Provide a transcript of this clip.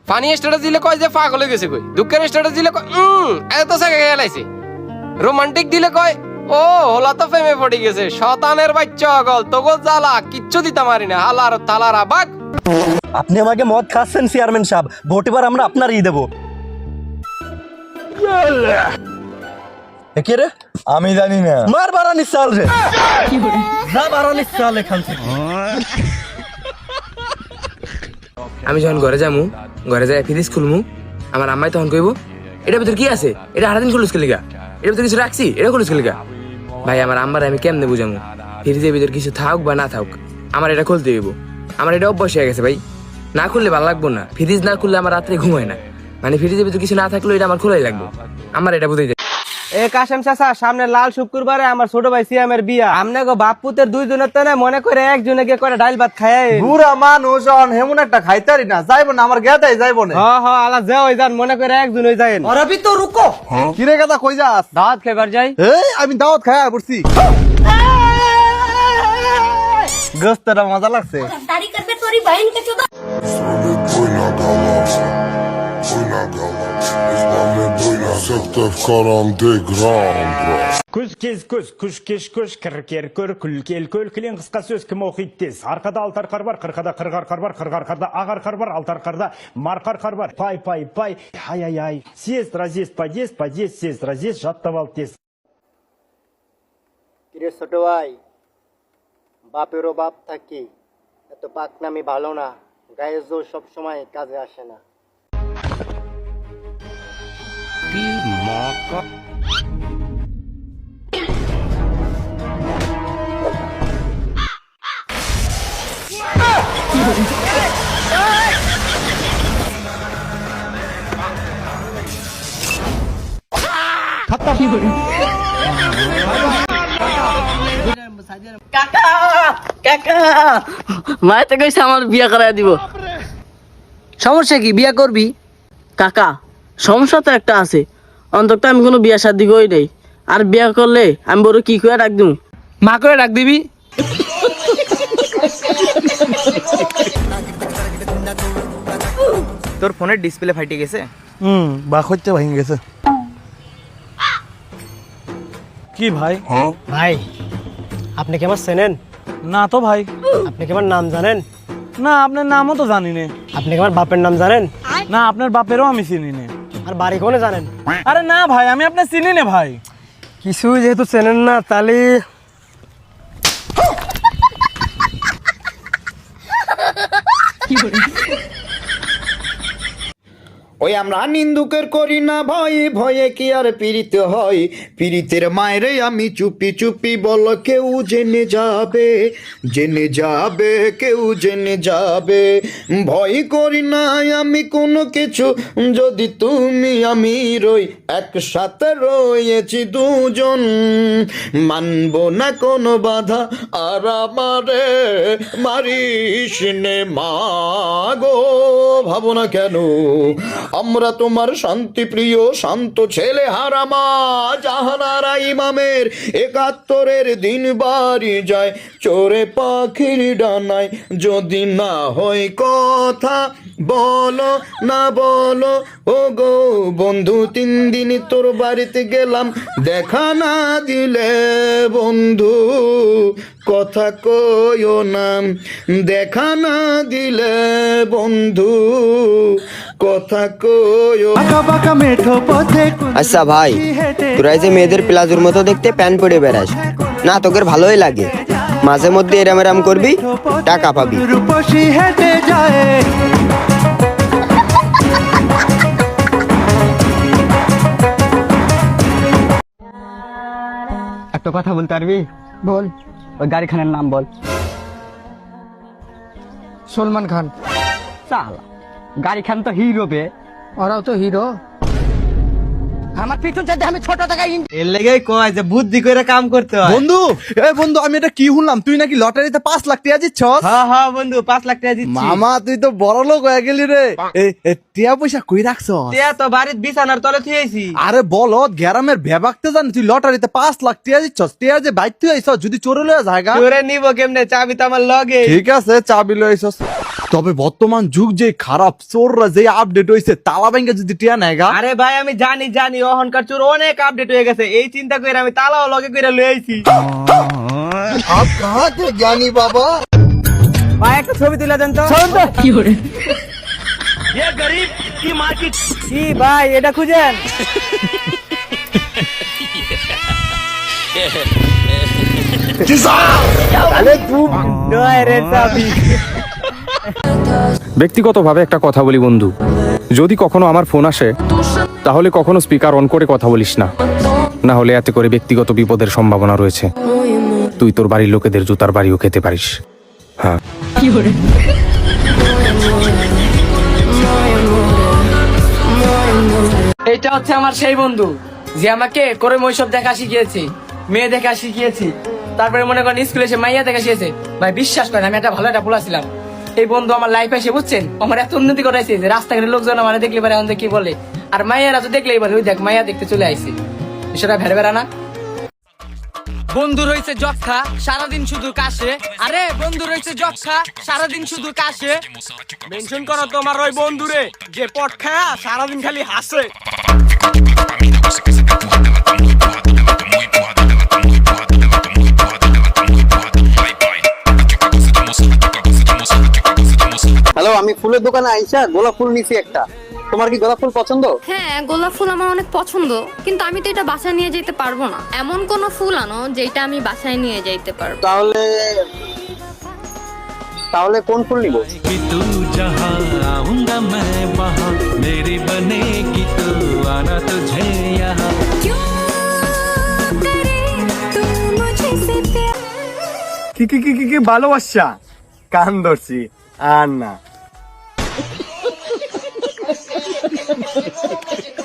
Funny status দিলে কয় যে পাগল হয়ে গেছে কই, দুঃখের স্ট্যাটাস দিলে কয় এত সাকে গেলাইছে, রোমান্টিক দিলে কয় ও হোলা তো প্রেমে পড়ে গেছে, শতানের বাচ্চা অগল তোগো জ্বালা কিচ্ছু দিতে পারি না, হালার তালারা বাঘ। আপনি আমাকে মদ খাচ্ছেন চেয়ারম্যান সাহেব, ভোট এবার আমরা আপনারই দেবো। কে রে? আমি জানি না। মার বারানিস চাল রে, যা বারানিস চাল এখান থেকে। আমি যখন ঘরে যামু, ঘরে যাই ফ্রিজ খুলমু, আমার আম্মাই তখন কইব এটার ভিতর কি আছে, এটা সারাদিন খুলুস খেলিগা, এটার ভিতর কিছু রাখছি, এটা খুলুস খেলিগা। ভাই আমার আম্মার আমি কেমনে বুঝামু ফ্রিজের ভিতর কিছু থাক বা না থাক, আমার এটা খুলতে হইব। আমার এটা অভ্যাস হয়ে গেছে ভাই, না খুললে ভালো লাগবো না। ফ্রিজ না খুললে আমার রাত্রে ঘুমায় না, মানে ফ্রিজের ভিতর কিছু না থাকলেও এটা আমার খোলাই লাগবে, আমার এটা বুঝাই যায়। এ কাশেম চাচা, সামনে লাল শুক্রবারে আমার ছোট ভাই সিয়ামের বিয়া, আমনে গো বাপ পুতের দুইজনের তো না মনে করে একজনে গিয়ে করে ডাল ভাত খায়। বুড়া মানুষ হেমন একটা খাইতারি না, যাইব না আমার গেদাই যাইব না। হ আলা যে ওই যান, মনে করে একজন ওই যায়। আর আবি তো রুকো, কিরে গেদা কই যাস? দাওয়াত খাইবার যাই। এই আমি দাওয়াত খাইয়া পড়ছি। গোস্তটা মজা লাগছে। तारी कर पे तोरी बहन के चोदा Sector karam de grand. Күз кез көз, күш кеш көш, кір көр, күл кел көл, кілең қысқа сөз кім оқиды тез. Арқада алтар қар бар, қырқада қырғар қар бар, қырғар қарда ағар қар бар, алтар қарда марқар қар бар. Пай, ай. Съезд, разъезд, подъезд, съезд, разъезд, жаттап ал тез. কিরে ছোট ভাই, বাপেরও বাপ থাকি এত পাকনামি ভালো না, গায়ে জোর সব সময় কাজে আসে না। কাকা কাকা মায়ের তো কইছে আমার বিয়া করাই দিব। সমস্যা কি, বিয়া করবি? কাকা সমস্যা তো একটা আছে, অন্তত আমি কোনো বিয়া শাদি করি নাই, আর বিয়া করলে আমি বড় কি করে ডাক দিব? মা করে ডাক দিবি। তোর ফোনের ডিসপ্লে ফাইটে গেছে। বা হচ্ছে ভেঙে গেছে। কি ভাই? ভাই আপনি কি আমার চেনেন? না তো ভাই। আপনি কি আমার নাম জানেন? না আপনার নামও তো জানি না। আপনি কি আমার বাপের নাম জানেন? না আপনার বাপেরও আমি চিনি না। আর বাড়ি কোনে জানেন? আরে না ভাই, আমি আপনার চিনি না ভাই। কিছু যেহেতু চেনেন না, তাহলে ওই আমরা নিন্দুকের করি না ভয়, ভয়ে কি আর পীড়িত হয়, পীড়িতের মায়েরে আমি চুপি চুপি বল, কেউ জেনে যাবে, কেউ জেনে যাবে। ভয় করি না আমি কোনো কিছু, যদি তুমি আমি রই একসাথে রয়েছি দুজন, মানবো না কোনো বাধা আর আমারে মারিস নে মাগো, ভাবো না কেন আমরা তোমার শান্তি প্রিয় শান্ত ছেলে হারামা, জাহানারা ইমামের ৭১ দিন বাড়ি যায় চোরে পাখির ডানায়, যদি না হয় কথা বলো না বলো ও গো বন্ধু, ৩ দিন তোর বাড়িতে গেলাম দেখা না দিলে বন্ধু, কথা কইও না দেখা না দিলে বন্ধু, কথা কইও। আচ্ছা ভাই, তোরা যে মেয়েদের প্লাজোর মতো দেখতে প্যান্ট পরে বেড়াস না, তোকে ভালোই লাগে, মাঝে মধ্যে এরাম এরাম করবি, টাকা পাবি। একটা কথা বলতে পারবি? বল। ওই গাড়ি খানের নাম বল। সলমান খান। চালা, গাড়ি খান তো হিরো বে, ওরাও তো হিরো। আমার পিছন চাইতে আমি ছোট টাকা এর লেগেই কয় যে বুদ্ধি করে কাম করতে হয়। বন্ধু, বন্ধু আমি এটা কি শুনলাম, তুই নাকি লটারিতে ৫ লাখ টাকা জিতছস? হ্যাঁ বন্ধু, ৫ লাখ টাকা দিচ্ছি। মামা তুই তো বড় লোক হয়ে গেলি রে। টিয়া পয়সা কই রাখছস? টিয়া তো বাড়ির বিছানার তলে থুয়েছি। আরে বলদ, গ্রামের ভেবাকতে জানি তুই লটারিতে ৫ লাখ টাকা জিতছস? টিয়া যে বাইক তুই আইছস, যদি চোরে লয়ে জায়গা চোরে নিব কেমনে, চাবি তো আমার লগে। ঠিক আছে, চাবি লয়ে আইছস। তবে বর্তমান যুগ যে খারাপ, চোররা যে আপডেট হয়েছে, তালা ব্যাংকে যদি টিয়া নেয় গা। আরে ভাই আমি জানি অহংকার চোর অনেক আপডেট হয়ে গেছে, এই চিন্তা করে আমি তালাও লগে করে লয়ে আইছি। আপ কাহা তে জ্ঞানী বাবা? ভাই একটা ছবি তুলে দেন তো। কি করে ये गरीब की मां की কি ভাই এটা খুঁজেন। ব্যক্তিগতভাবে একটা কথা বলি বন্ধু, যদি কখনো আমার ফোন আসে তাহলে কখনো স্পিকার অন করে কথা বলিস না, না হলে এতে করে ব্যক্তিগত বিপদের সম্ভাবনা রয়েছে। তুই তোর বাড়ির লোকেদের জুতার বাড়িও খেতে পারিস। হ্যাঁ এটা হচ্ছে আমার সেই বন্ধু যে আমাকে করে মৈশব দেখা শিখিয়েছে, মেয়ে দেখা শিখিয়েছে, তারপরে মনে করেন স্কুলে এসে মাইয়া দেখা শিখেছে। ভাই বিশ্বাস করেন আমি একটা ভালো একটা পোলা ছিলাম, এই বন্ধু আমার লাইফে এসে বুঝছেন আমার এত উন্নতি করাইছে যে রাস্তাঘাটের লোকজন আমার দেখলে পারে এখন কি বলে, আর মাইয়ারা তো দেখলেই বলে ওই দেখ মাইয়া দেখতে চলে আইছে, সেটা ভেড়ে বেড়া না। বন্ধু রয়েছে যক্ষা সারাদিন শুধু কাশে, আরে বন্ধু রয়েছে যক্ষা সারাদিন শুধু কাশে। মেনশন করো তোমার ওই বন্ধুরে যে পট খায়া সারাদিন খালি হাসে। হ্যালো, আমি ফুলের দোকানে আইসা গোলাপ ফুল নিছি একটা। তোমার কি গোলাপ ফুল পছন্দ? হ্যাঁ গোলাপ ফুল আমার অনেক পছন্দ, কিন্তু আমি তো এটা বাসায় নিয়ে যেতে পারবো না। এমন কোন ফুল আনো যেটা আমি বাসায় নিয়ে যেতে পারবো। তাহলে কোন ফুল নিব? কি ভালোবাসা কান ধরছি আর না।